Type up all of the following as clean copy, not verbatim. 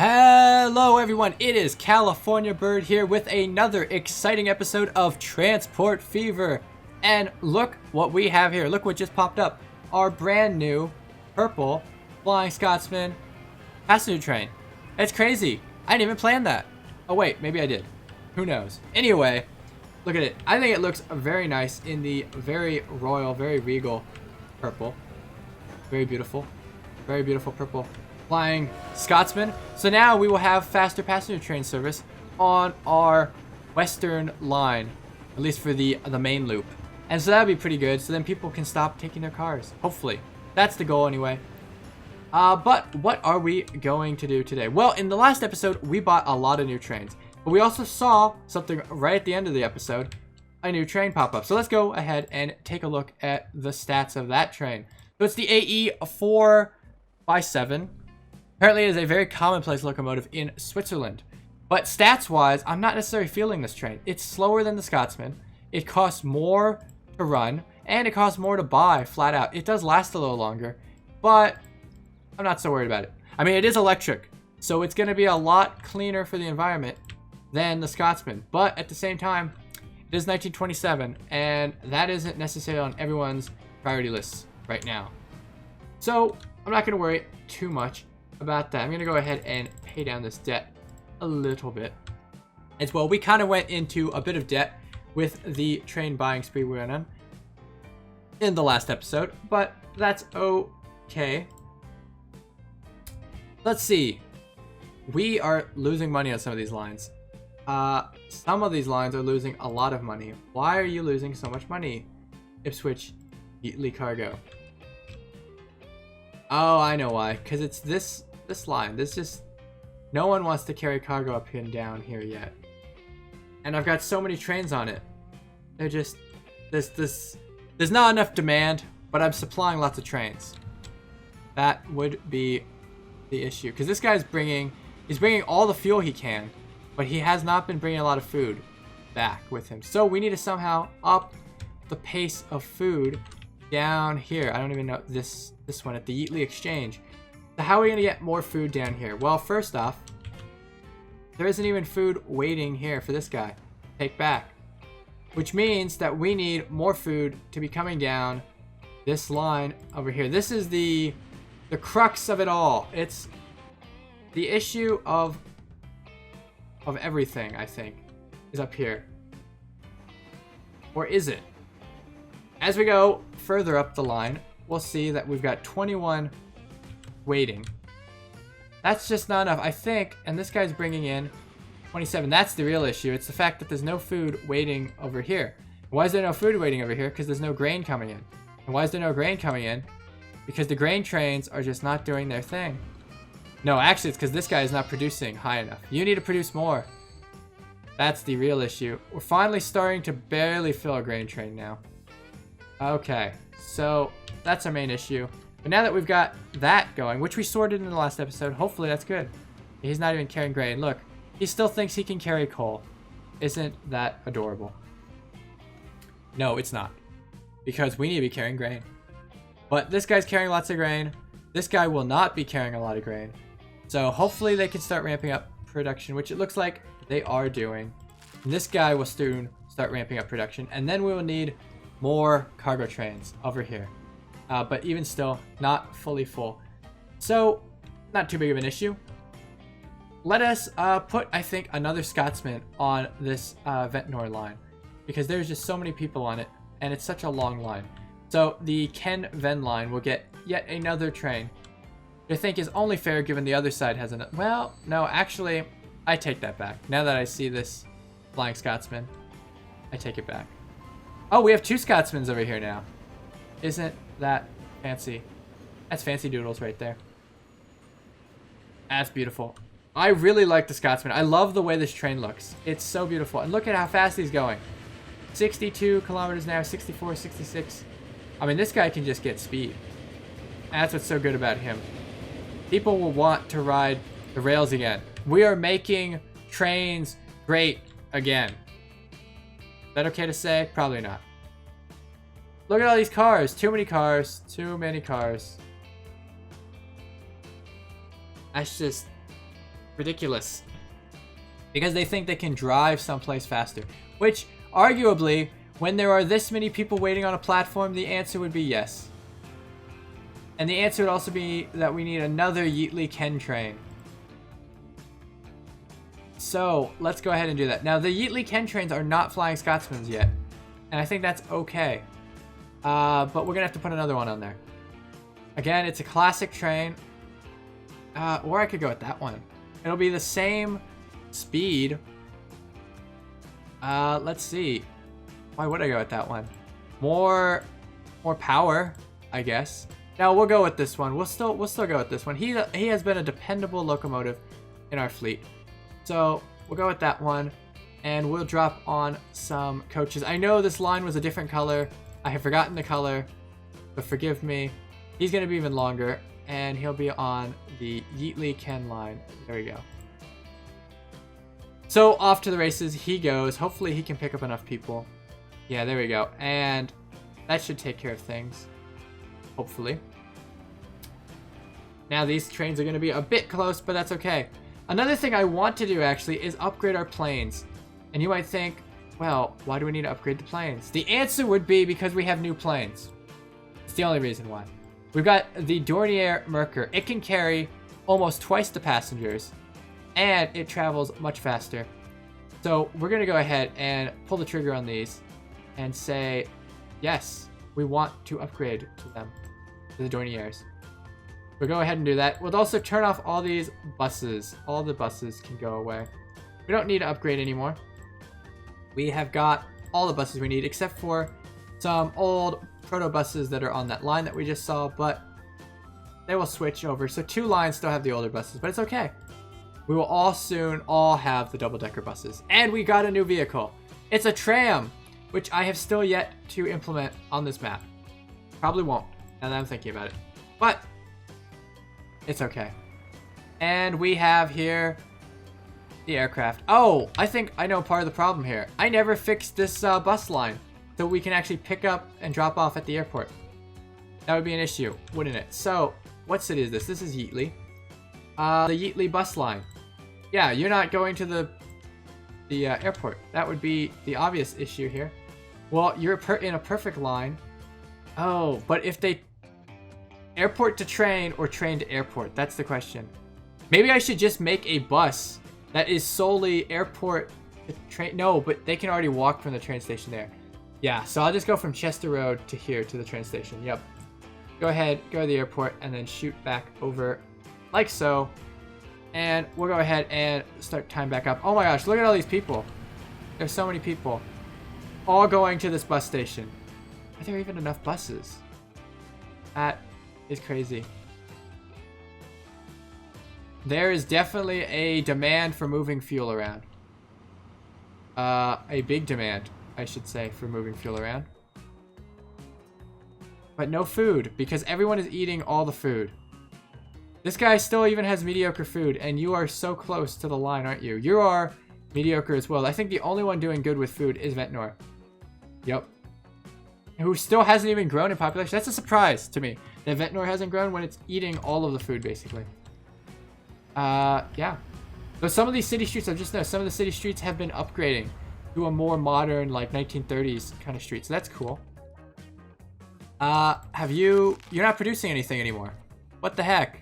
Hello everyone, it is California Bird here with another exciting episode of Transport Fever. And look what we have here, look what just popped up. Our brand new purple Flying Scotsman passenger train. It's crazy, I didn't even plan that. Oh wait, maybe I did, who knows. Anyway, look at it, I think it looks very nice in the very royal, very regal purple. Very beautiful purple Flying Scotsman. So now we will have faster passenger train service on our western line, at least for the main loop. And so that'd be pretty good, so then people can stop taking their cars, hopefully. That's the goal anyway. But what are we going to do today? Well, in the last episode, we bought a lot of new trains, but we also saw something right at the end of the episode, a new train pop up. So let's go ahead and take a look at the stats of that train. So it's the AE 4x7. Apparently it is a very commonplace locomotive in Switzerland. But stats-wise, I'm not necessarily feeling this train. It's slower than the Scotsman. It costs more to run, and it costs more to buy flat out. It does last a little longer, but I'm not so worried about it. I mean, it is electric, so it's going to be a lot cleaner for the environment than the Scotsman. But at the same time, it is 1927, and that isn't necessarily on everyone's priority lists right now. So I'm not going to worry too much about that. I'm going to go ahead and pay down this debt a little bit as well. We kind of went into a bit of debt with the train buying spree we went on in the last episode, but that's okay. Let's see. We are losing money on some of these lines. Some of these lines are losing a lot of money. Why are you losing so much money, Ipswich Yeatley Cargo? Oh, I know why. Because it's this line. This just... No one wants to carry cargo up and down here yet. And I've got so many trains on it. They're just... There's not enough demand, but I'm supplying lots of trains. That would be the issue. Because this guy's bringing... He's bringing all the fuel he can, but he has not been bringing a lot of food back with him. So we need to somehow up the pace of food down here. I don't even know this one at the Yeatley Exchange. So how are we going to get more food down here? Well, first off, there isn't even food waiting here for this guy. Take back. Which means that we need more food to be coming down this line over here. This is the crux of it all. It's the issue of everything, I think, is up here. Or is it? As we go further up the line, we'll see that we've got 21 waiting. That's just not enough, I think, and this guy's bringing in 27. That's the real issue. It's the fact that there's no food waiting over here. Why is there no food waiting over here? Because there's no grain coming in. And why is there no grain coming in? Because the grain trains are just not doing their thing. No, actually, it's because this guy is not producing high enough. You need to produce more. That's the real issue. We're finally starting to barely fill a grain train now. Okay, so that's our main issue. But now that we've got that going, which we sorted in the last episode, hopefully that's good. He's not even carrying grain. Look, he still thinks he can carry coal. Isn't that adorable? No, it's not. Because we need to be carrying grain. But this guy's carrying lots of grain. This guy will not be carrying a lot of grain. So hopefully they can start ramping up production, which it looks like they are doing. And this guy will soon start ramping up production. And then we will need more cargo trains over here. But even still, not fully full. So, not too big of an issue. Let us put, I think, another Scotsman on this Ventnor line. Because there's just so many people on it, and it's such a long line. So, the Ken Ven line will get yet another train. Which I think is only fair given the other side has another. Well, no, actually, I take that back. Now that I see this Flying Scotsman, I take it back. Oh, we have two Scotsmans over here now. Isn't that fancy? That's fancy doodles right there. That's beautiful. I really like the Scotsman. I love the way this train looks. It's so beautiful. And look at how fast he's going. 62 kilometers an hour, 64, 66. I mean, this guy can just get speed. And that's what's so good about him. People will want to ride the rails again. We are making trains great again. Is that okay to say? Probably not. Look at all these cars. Too many cars. Too many cars. That's just... ridiculous. Because they think they can drive someplace faster. Which, arguably, when there are this many people waiting on a platform, the answer would be yes. And the answer would also be that we need another Yeatly Ken train. So, let's go ahead and do that. Now, the Yeatly Ken trains are not Flying Scotsmans yet. And I think that's okay. But we're going to have to put another one on there. Again, it's a classic train. Or I could go with that one. It'll be the same speed. Let's see. Why would I go with that one? More power, I guess. Now we'll go with this one. We'll still go with this one. He has been a dependable locomotive in our fleet. So we'll go with that one, and we'll drop on some coaches. I know this line was a different color. I have forgotten the color, but forgive me. He's gonna be even longer, and he'll be on the Yeatly Ken line. There we go. So off to the races he goes. Hopefully he can pick up enough people. Yeah, there we go. And that should take care of things. Hopefully. Now these trains are going to be a bit close, but that's okay. Another thing I want to do actually is upgrade our planes. And you might think, well, why do we need to upgrade the planes? The answer would be because we have new planes. It's the only reason why. We've got the Dornier Merkur. It can carry almost twice the passengers, and it travels much faster. So we're going to go ahead and pull the trigger on these and say, yes, we want to upgrade to them, to the Dorniers. We'll go ahead and do that. We'll also turn off all these buses. All the buses can go away. We don't need to upgrade anymore. We have got all the buses we need, except for some old proto buses that are on that line that we just saw, but they will switch over. So 2 lines still have the older buses, but it's okay. We will all soon have the double-decker buses. And we got a new vehicle. It's a tram, which I have still yet to implement on this map. Probably won't, now that I'm thinking about it. But it's okay. And we have here the aircraft. Oh, I think I know part of the problem here. I never fixed this bus line so we can actually pick up and drop off at the airport. That would be an issue, wouldn't it? So, what city is this? This is Yeatly. The Yeatly bus line. Yeah, you're not going to the airport. That would be the obvious issue here. Well, you're in a perfect line. Oh, but if they... Airport to train or train to airport? That's the question. Maybe I should just make a bus that is solely airport to train. No, but they can already walk from the train station there. Yeah, so I'll just go from Chester Road to here to the train station. Yep. Go ahead, go to the airport, and then shoot back over like so. And we'll go ahead and start time back up. Oh my gosh, look at all these people. There's so many people. All going to this bus station. Are there even enough buses? That is crazy. There is definitely a demand for moving fuel around. A big demand, I should say, for moving fuel around. But no food, because everyone is eating all the food. This guy still even has mediocre food, and you are so close to the line, aren't you? You are mediocre as well. I think the only one doing good with food is Ventnor. Yep. Who still hasn't even grown in population. That's a surprise to me that Ventnor hasn't grown when it's eating all of the food, basically. Yeah. So some of these city streets, I've just noticed, some of the city streets have been upgrading to a more modern, like 1930s kind of street. So that's cool. You're not producing anything anymore. What the heck?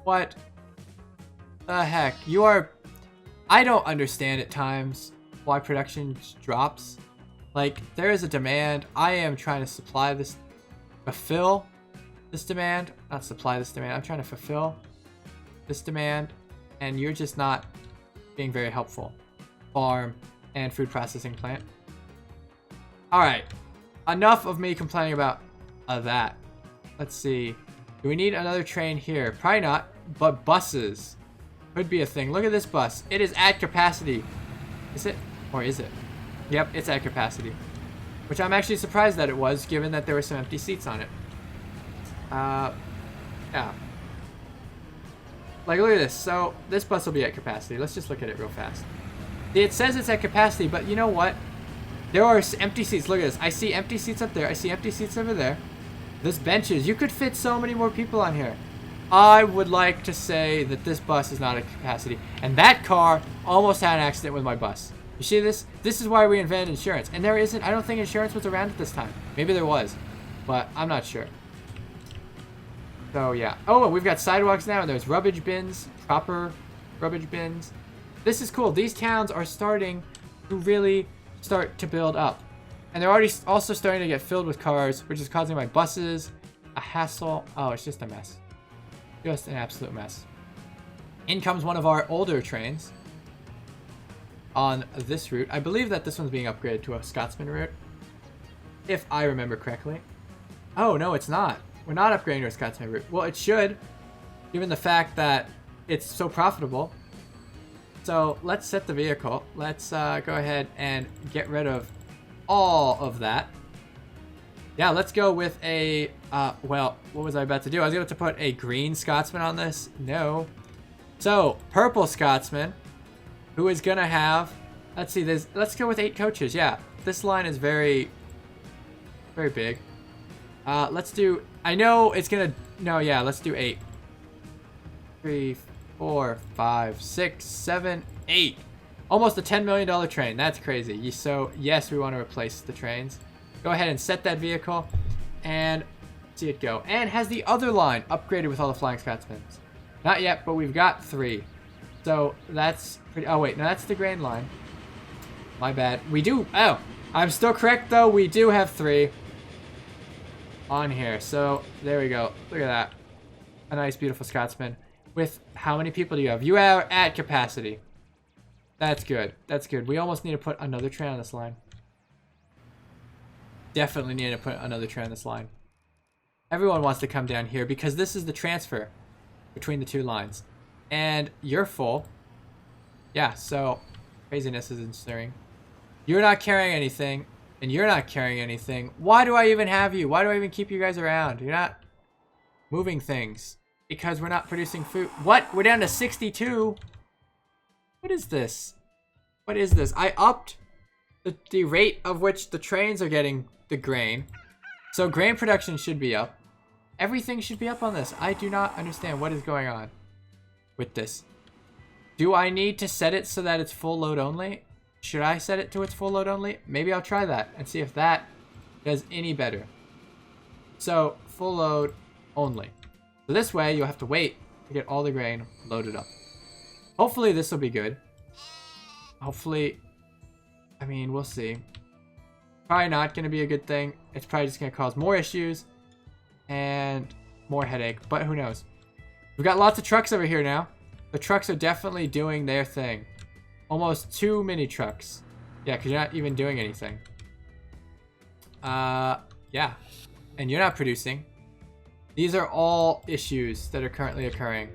What the heck? I don't understand at times why production drops. Like, there is a demand. I am trying to fulfill this demand. Not supply this demand. I'm trying to fulfill this demand, and you're just not being very helpful. Farm and food processing plant. Alright. Enough of me complaining about that. Let's see. Do we need another train here? Probably not, but buses could be a thing. Look at this bus. It is at capacity. Is it? Or is it? Yep, it's at capacity. Which I'm actually surprised that it was, given that there were some empty seats on it. Yeah. Like, look at this. So, this bus will be at capacity. Let's just look at it real fast. See, it says it's at capacity, but you know what? There are empty seats. Look at this. I see empty seats up there. I see empty seats over there. There's benches. You could fit so many more people on here. I would like to say that this bus is not at capacity. And that car almost had an accident with my bus. You see this? This is why we invented insurance. And there isn't, I don't think insurance was around at this time. Maybe there was, but I'm not sure. So yeah. Oh, we've got sidewalks now, and there's rubbish bins, proper rubbish bins. This is cool. These towns are starting to really start to build up. And they're already also starting to get filled with cars, which is causing my buses a hassle. Oh, it's just a mess. Just an absolute mess. In comes one of our older trains on this route. I believe that this one's being upgraded to a Scotsman route, if I remember correctly. Oh, no, it's not. We're not upgrading to a Scotsman route. Well, it should, given the fact that it's so profitable. So let's set the vehicle. Let's go ahead and get rid of all of that. Yeah, let's go with a, well, what was I about to do? I was going to put a green Scotsman on this. No. So, purple Scotsman, who is going to have, let's see, let's go with 8 coaches. Yeah, this line is very, very big. Let's do, I know it's going to, no, yeah, let's do 8. 3, 4, 5, 6, 7, 8. Almost a $10 million train. That's crazy. So, yes, we want to replace the trains. Go ahead and set that vehicle and see it go. And has the other line upgraded with all the Flying Scotsmans? Not yet, but we've got 3. So that's pretty, oh wait, no, that's the grain line. My bad. We do, oh, I'm still correct though. We do have 3 on here. So there we go. Look at that. A nice, beautiful Scotsman. With how many people do you have? You are at capacity. That's good. That's good. We almost need to put another train on this line. Definitely need to put another train on this line. Everyone wants to come down here because this is the transfer between the 2 lines. And you're full. Yeah, so craziness is ensuing. You're not carrying anything, and you're not carrying anything. Why do I even have you? Why do I even keep you guys around? You're not moving things because we're not producing food. What? We're down to 62. What is this? What is this? I upped the rate of which the trains are getting the grain. So grain production should be up. Everything should be up on this. I do not understand what is going on with this. Do I need to set it so that it's full load only? Should I set it to its full load only? Maybe I'll try that and see if that does any better. So full load only. So this way you'll have to wait to get all the grain loaded up. Hopefully this will be good. Hopefully, I mean, we'll see. Probably not going to be a good thing. It's probably just going to cause more issues and more headache, but who knows. We've got lots of trucks over here now. The trucks are definitely doing their thing. Almost too many trucks. Yeah, because you're not even doing anything. Yeah. And you're not producing. These are all issues that are currently occurring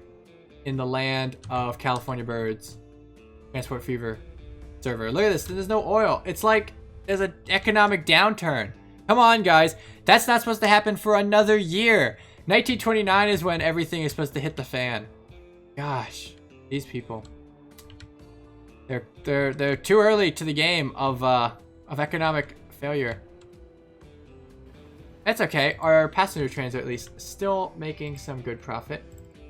in the land of California Birds Transport Fever server. Look at this. There's no oil. It's like there's an economic downturn. Come on, guys. That's not supposed to happen for another year. 1929 is when everything is supposed to hit the fan. Gosh, these people. They're too early to the game of economic failure. That's okay. Our passenger trains are at least still making some good profit.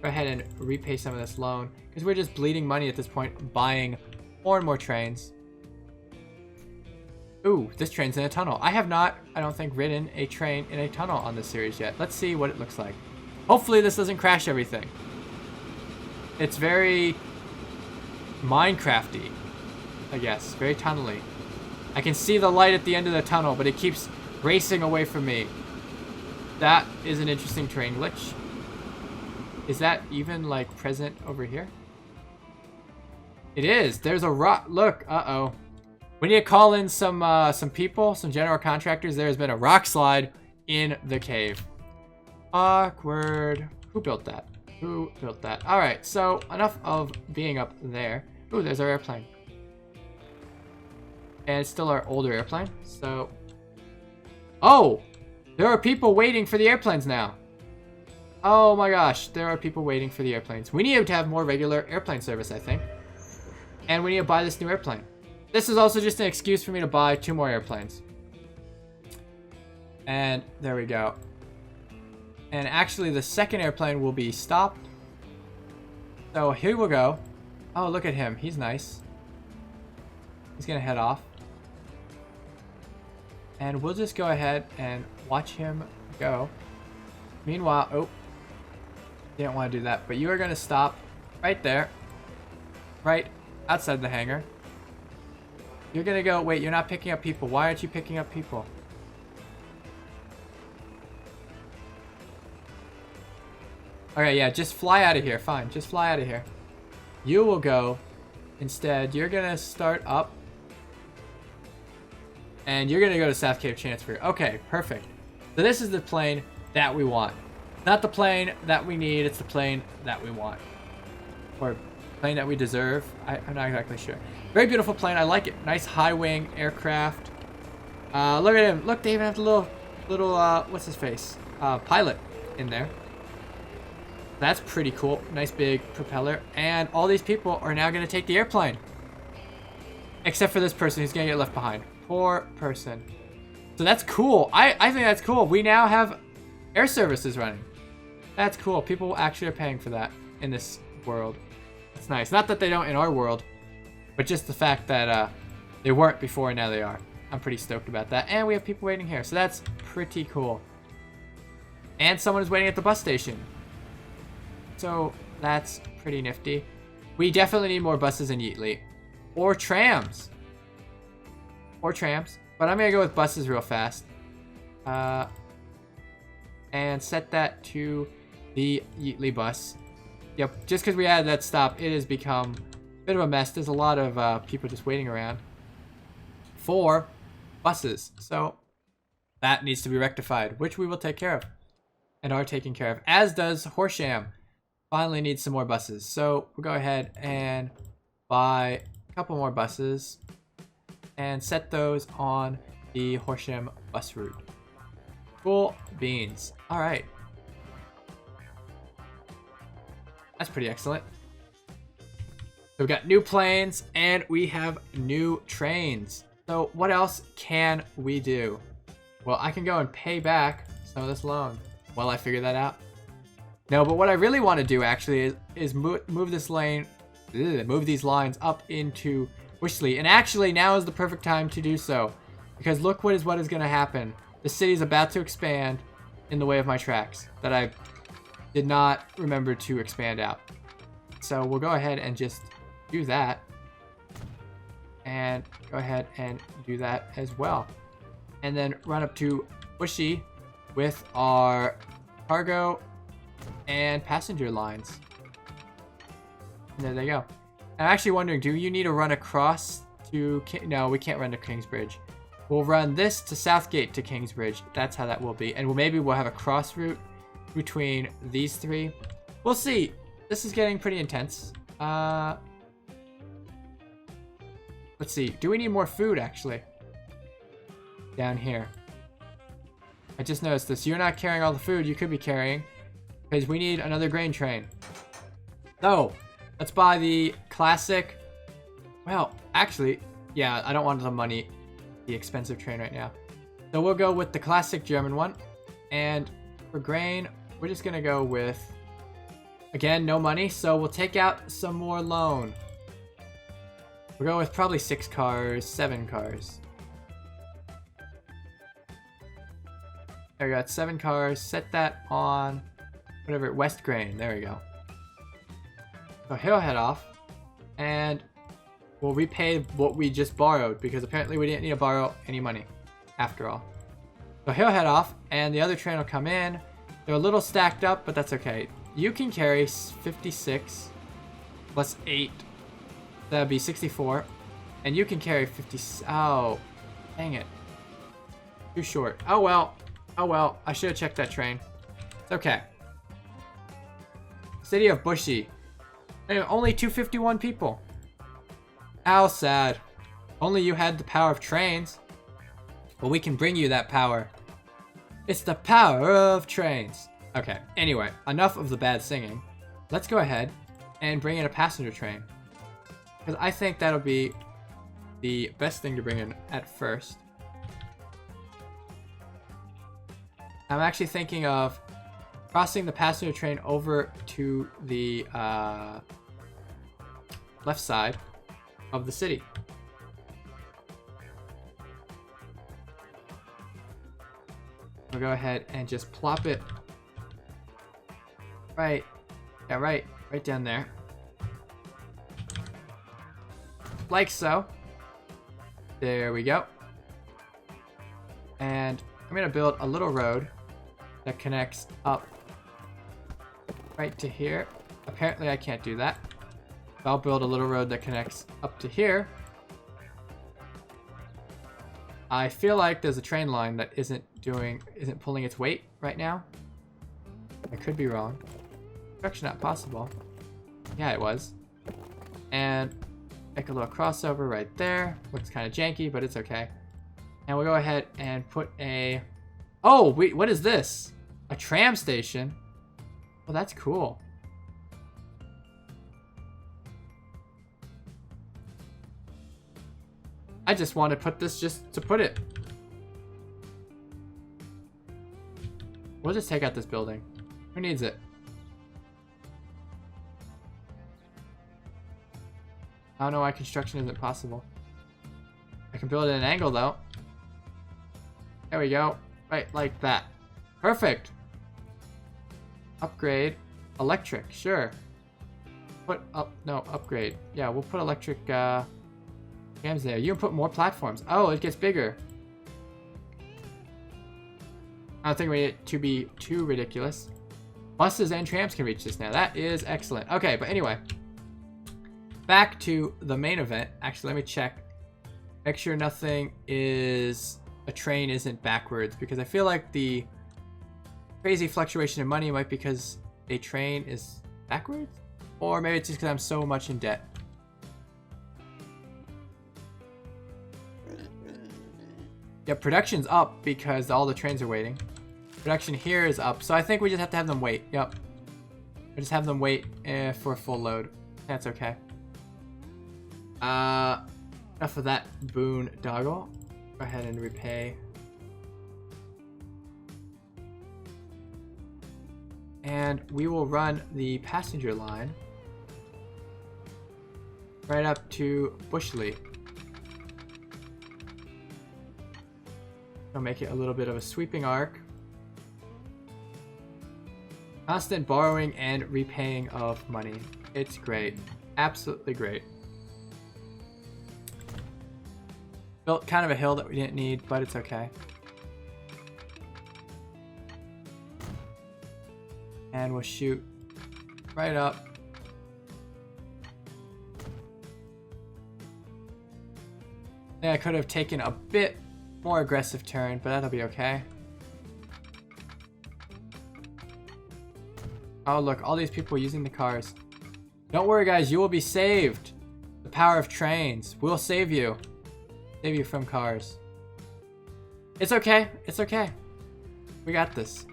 Go ahead and repay some of this loan because we're just bleeding money at this point, buying more and more trains. Ooh, this train's in a tunnel. I have not, I don't think, ridden a train in a tunnel on this series yet. Let's see what it looks like. Hopefully this doesn't crash everything. It's very Minecrafty, I guess. Very tunnely. I can see the light at the end of the tunnel, but it keeps racing away from me. That is an interesting train glitch. Is that even, like, present over here? It is. There's a rock. Look. Uh-oh. We need to call in some people, some general contractors. There has been a rock slide in the cave. Awkward. Who built that? Who built that? All right, so enough of being up there. Ooh, there's our airplane. And it's still our older airplane, so... Oh! There are people waiting for the airplanes now. Oh my gosh, there are people waiting for the airplanes. We need to have more regular airplane service, I think. And we need to buy this new airplane. This is also just an excuse for me to buy 2 more airplanes. And there we go. And actually, the second airplane will be stopped. So here we'll go. Oh, look at him. He's nice. He's going to head off. And we'll just go ahead and watch him go. Meanwhile, oh, didn't want to do that. But you are going to stop right there. Right outside the hangar. You're going to go, wait, you're not picking up people. Why aren't you picking up people? Okay, yeah, just fly out of here. Fine, just fly out of here. You will go. Instead, you're going to start up. And you're going to go to South Cape Transfer. Okay, perfect. So this is the plane that we want. Not the plane that we need, it's the plane that we want. Or plane that we deserve. I'm not exactly sure. Very beautiful plane, I like it. Nice high wing aircraft. Look at him. Look, they even have the little what's his face? Pilot in there. That's pretty cool. Nice big propeller. And all these people are now going to take the airplane. Except for this person who's going to get left behind. Poor person. So that's cool. I think that's cool. We now have air services running. That's cool. People actually are paying for that in this world. It's nice. Not that they don't in our world, but just the fact that they weren't before and now they are. I'm pretty stoked about that. And we have people waiting here. So that's pretty cool. And someone is waiting at the bus station. So that's pretty nifty. We definitely need more buses in Yeatley. Or trams. Or trams. But I'm going to go with buses real fast. And set that to the Yeatley bus. Yep, just because we added that stop, it has become a bit of a mess. There's a lot of people just waiting around for buses. So that needs to be rectified, which we will take care of. And are taking care of. As does Horsham. Finally needs some more buses. So we'll go ahead and buy a couple more buses. And set those on the Horsham bus route. Cool beans. Alright. That's pretty excellent. So we've got new planes and we have new trains. So what else can we do? Well, I can go and pay back some of this loan while I figure that out. No, but what I really want to do actually is move this lane, move these lines up into Wishley. And actually now is the perfect time to do so. Because look what is going to happen. The city is about to expand in the way of my tracks that I did not remember to expand out. So we'll go ahead and just do that. And go ahead and do that as well. And then run up to Bushy with our cargo and passenger lines. And there they go. I'm actually wondering, do you need to run across to... No, we can't run to Kingsbridge. We'll run this to Southgate to Kingsbridge. That's how that will be. And maybe we'll have a cross route between these three. We'll see. This is getting pretty intense. Let's see. Do we need more food, actually? Down here. I just noticed this. You're not carrying all the food you could be carrying. Because we need another grain train. So, let's buy the classic... Well, actually, yeah, I don't want the expensive train right now. So we'll go with the classic German one. And for grain, we're just going to go with... Again, no money, so we'll take out some more loan. We'll go with probably 6 cars, 7 cars. There we go, 7 cars. Set that on... whatever, West Grain. There we go. So he'll head off. And we'll repay what we just borrowed. Because apparently we didn't need to borrow any money. After all. So he'll head off. And the other train will come in. They're a little stacked up, but that's okay. You can carry 56. Plus 8. That'd be 64. And you can carry 50. Oh. Dang it. Too short. Oh well. Oh well. I should have checked that train. It's okay. City of Bushy. Only 251 people. How sad. Only you had the power of trains. Well, we can bring you that power. It's the power of trains. Okay, anyway, enough of the bad singing. Let's go ahead and bring in a passenger train. Because I think that'll be the best thing to bring in at first. I'm actually thinking of crossing the passenger train over to the left side of the city. We'll go ahead and just plop it right down there. Like so. There we go. And I'm gonna build a little road that connects up right to here. Apparently I can't do that. So I'll build a little road that connects up to here. I feel like there's a train line that isn't pulling its weight right now. I could be wrong. Construction not possible. Yeah, it was. And make a little crossover right there. Looks kind of janky, but it's okay. And we'll go ahead and put a... Oh, wait, what is this? A tram station? Well, that's cool. I just want to put this just to put it. We'll just take out this building. Who needs it? I don't know why construction isn't possible. I can build it at an angle though. There we go. Right, like that. Perfect. Upgrade. Electric, sure. Put up, no, upgrade. Yeah, we'll put electric jams there. You can put more platforms. Oh, it gets bigger. I don't think we need it to be too ridiculous. Buses and trams can reach this now. That is excellent. Okay, but anyway. Back to the main event. Actually, let me check. Make sure nothing is... a train isn't backwards, because I feel like the crazy fluctuation in money might be because a train is backwards, or maybe it's just because I'm so much in debt. Yeah, production's up because all the trains are waiting. Production here is up, so I think we just have to have them wait. Yep. We just have them wait for a full load. That's okay. Enough of that boondoggle. Go ahead and repay. And we will run the passenger line right up to Bushley. I'll make it a little bit of a sweeping arc. Constant borrowing and repaying of money. It's great. Absolutely great. Built kind of a hill that we didn't need, but it's okay. And we'll shoot right up. Yeah, I could have taken a bit more aggressive turn, but that'll be okay. Oh, look, all these people using the cars. Don't worry, guys, you will be saved. The power of trains. We'll save you. Save you from cars. It's okay. It's okay. We got this.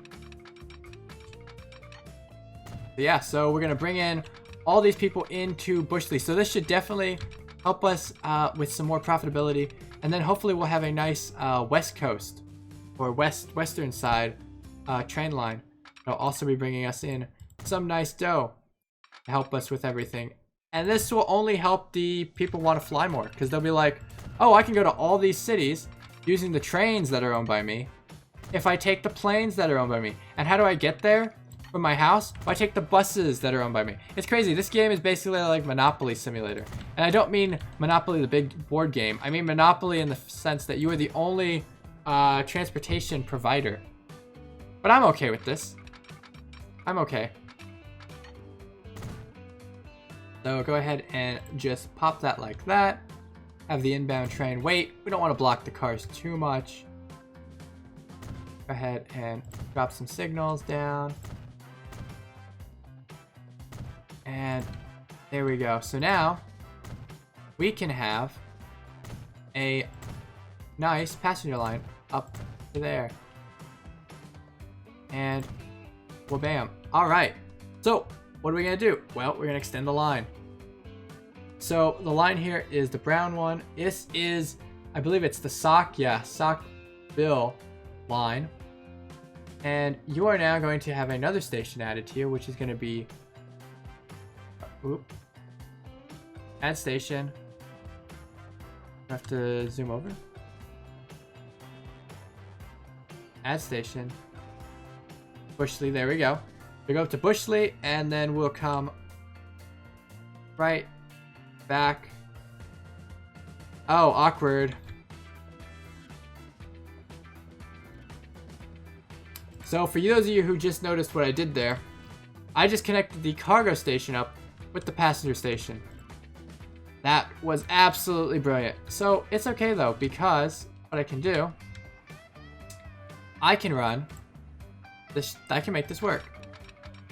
But yeah, so we're going to bring in all these people into Bushley. So this should definitely help us with some more profitability. And then hopefully we'll have a nice West Coast or western side train line. It'll also be bringing us in some nice dough to help us with everything. And this will only help the people want to fly more, because they'll be like, oh, I can go to all these cities using the trains that are owned by me if I take the planes that are owned by me. And how do I get there from my house? Well, I take the buses that are owned by me. It's crazy. This game is basically like Monopoly Simulator. And I don't mean Monopoly the big board game. I mean Monopoly in the sense that you are the only transportation provider. But I'm okay with this. I'm okay. So go ahead and just pop that like that. Have the inbound train wait. We don't want to block the cars too much. Go ahead and drop some signals down. And there we go. So now we can have a nice passenger line up to there. And well, bam. All right. So what are we going to do? Well, we're going to extend the line. So the line here is the brown one. This is, I believe it's the Sauk, yeah, Sauk Bill line. And you are now going to have another station added to you, which is going to be... Oop. Add station. I have to zoom over. Add station. Bushley, there we go. We go up to Bushley, and then we'll come right back. Oh, awkward. So for those of you who just noticed what I did there, I just connected the cargo station up with the passenger station. That was absolutely brilliant. So it's okay though, because what I can do, I can run this, I can make this work.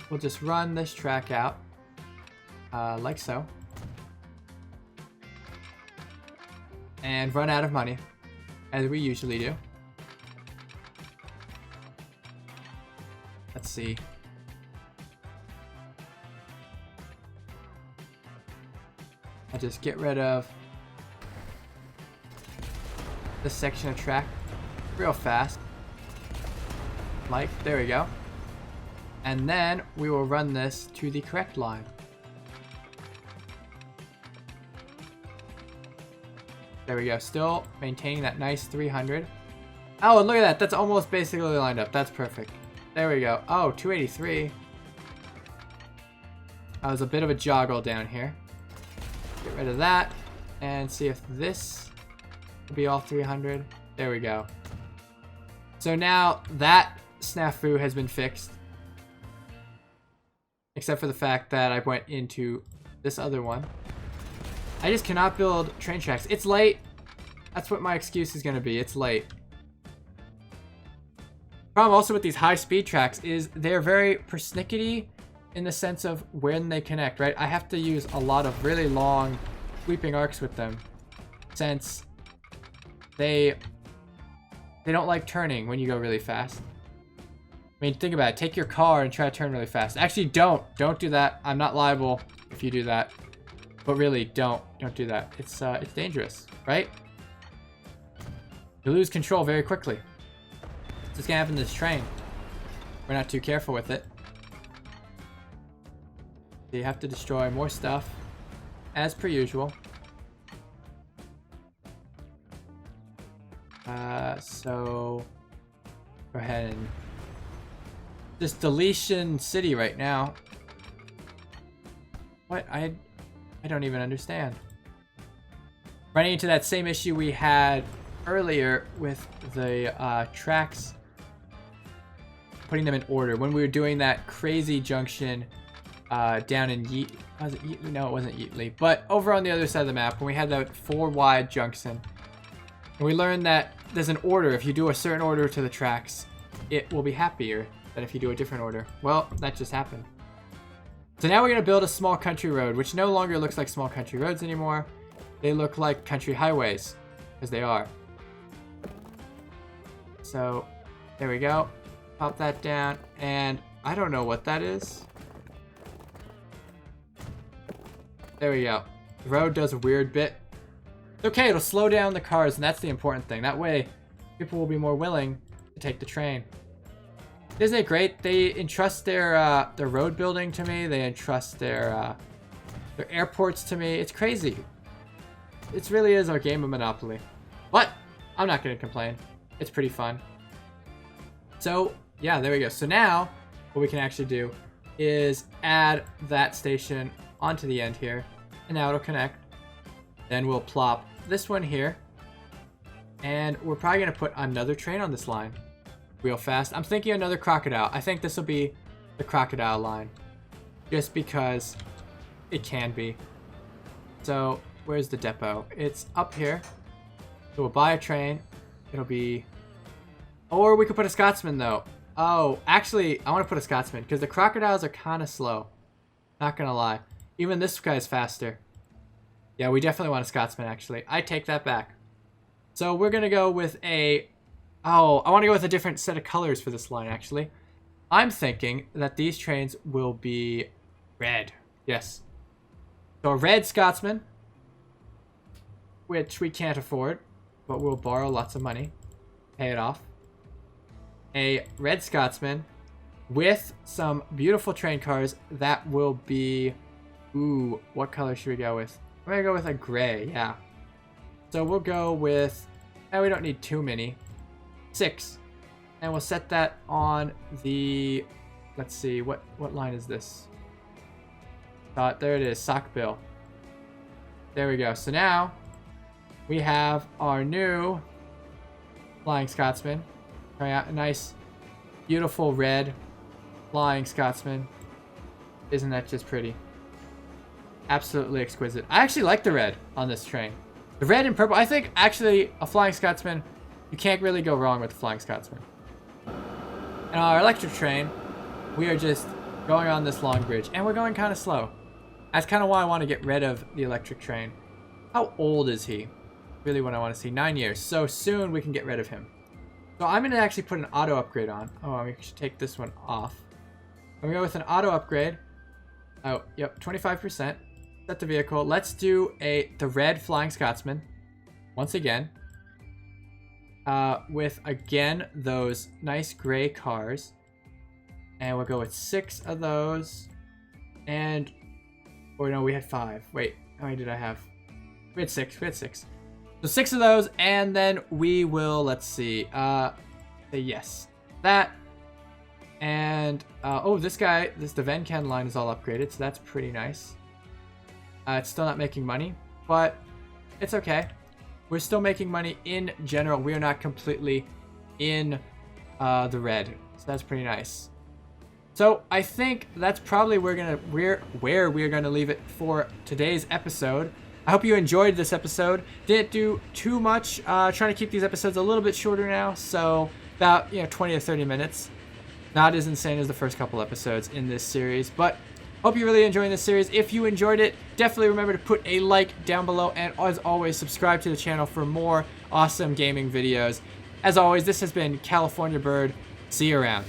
We'll just run this track out, like so. And run out of money, as we usually do. Let's see. I'll just get rid of this section of track real fast. Like, there we go. And then we will run this to the correct line. There we go. Still maintaining that nice 300. Oh, and look at that. That's almost basically lined up. That's perfect. There we go. Oh, 283. That was a bit of a joggle down here. Get rid of that and see if this will be all 300. There we go. So now that snafu has been fixed. Except for the fact that I went into this other one. I just cannot build train tracks. It's late. That's what my excuse is going to be. It's late. Problem also with these high-speed tracks is they're very persnickety in the sense of when they connect, right? I have to use a lot of really long sweeping arcs with them since they don't like turning when you go really fast. I mean, think about it. Take your car and try to turn really fast. Actually, don't do that. I'm not liable if you do that. But really, don't do that. It's dangerous, right? You lose control very quickly. It's just gonna happen to this train. We're not too careful with it. So you have to destroy more stuff, as per usual. So go ahead and just deletion city right now. What? I don't even understand. Running into that same issue we had earlier with the tracks, putting them in order when we were doing that crazy junction down in was it Yeatley? No, it wasn't Yeatley, but over on the other side of the map when we had that 4 wide junction, and we learned that there's an order. If you do a certain order to the tracks, it will be happier than if you do a different order. Well, that just happened. So now we're going to build a small country road, which no longer looks like small country roads anymore. They look like country highways, because they are. So, there we go. Pop that down, and I don't know what that is. There we go. The road does a weird bit. Okay, it'll slow down the cars, and that's the important thing. That way, people will be more willing to take the train. Isn't it great? They entrust their road building to me. They entrust their airports to me. It's crazy. It really is our game of Monopoly. But I'm not going to complain. It's pretty fun. So, yeah, there we go. So now, what we can actually do is add that station onto the end here. And now it'll connect. Then we'll plop this one here. And we're probably going to put another train on this line. Real fast. I'm thinking another crocodile. I think this will be the crocodile line. Just because it can be. So, where's the depot? It's up here. So we'll buy a train. It'll be... Or we could put a Scotsman, though. Oh, actually, I want to put a Scotsman. Because the crocodiles are kind of slow. Not going to lie. Even this guy's faster. Yeah, we definitely want a Scotsman, actually. I take that back. So we're going to go with a... Oh, I want to go with a different set of colors for this line, actually. I'm thinking that these trains will be red. Yes. So a red Scotsman, which we can't afford, but we'll borrow lots of money, pay it off. a red Scotsman with some beautiful train cars that will be... Ooh, what color should we go with? I'm going to go with a gray, yeah. So we'll go with... we don't need too many. 6. And we'll set that on the... Let's see, what line is this? There it is, Sockbill. There we go. So now we have our new Flying Scotsman. Coming out a nice, beautiful red Flying Scotsman. Isn't that just pretty? Absolutely exquisite. I actually like the red on this train. The red and purple. I think actually a Flying Scotsman, you can't really go wrong with the Flying Scotsman. And our electric train, we are just going on this long bridge. And we're going kind of slow. That's kind of why I want to get rid of the electric train. How old is he? Really what I want to see. 9 years. So soon we can get rid of him. So I'm going to actually put an auto upgrade on. Oh, we should take this one off. I'm going to go with an auto upgrade. Oh, yep, 25%. Set the vehicle. Let's do the red Flying Scotsman. Once again. With, again, those nice gray cars. And we'll go with 6 of those. And... Oh, no, we had 5. Wait, how many did I have? We had 6. We had 6. So 6 of those, and then we will, let's see, say yes. That. And, oh, this guy, the Venken line is all upgraded, so that's pretty nice. It's still not making money, but it's okay. We're still making money in general. We are not completely in the red, so that's pretty nice. So I think that's probably where we're gonna leave it for today's episode. I hope you enjoyed this episode. Didn't do too much. Trying to keep these episodes a little bit shorter now, so about 20 to 30 minutes. Not as insane as the first couple episodes in this series, but hope you're really enjoying this series. If you enjoyed it, definitely remember to put a like down below, and as always, subscribe to the channel for more awesome gaming videos. As always, this has been California Bird. See you around.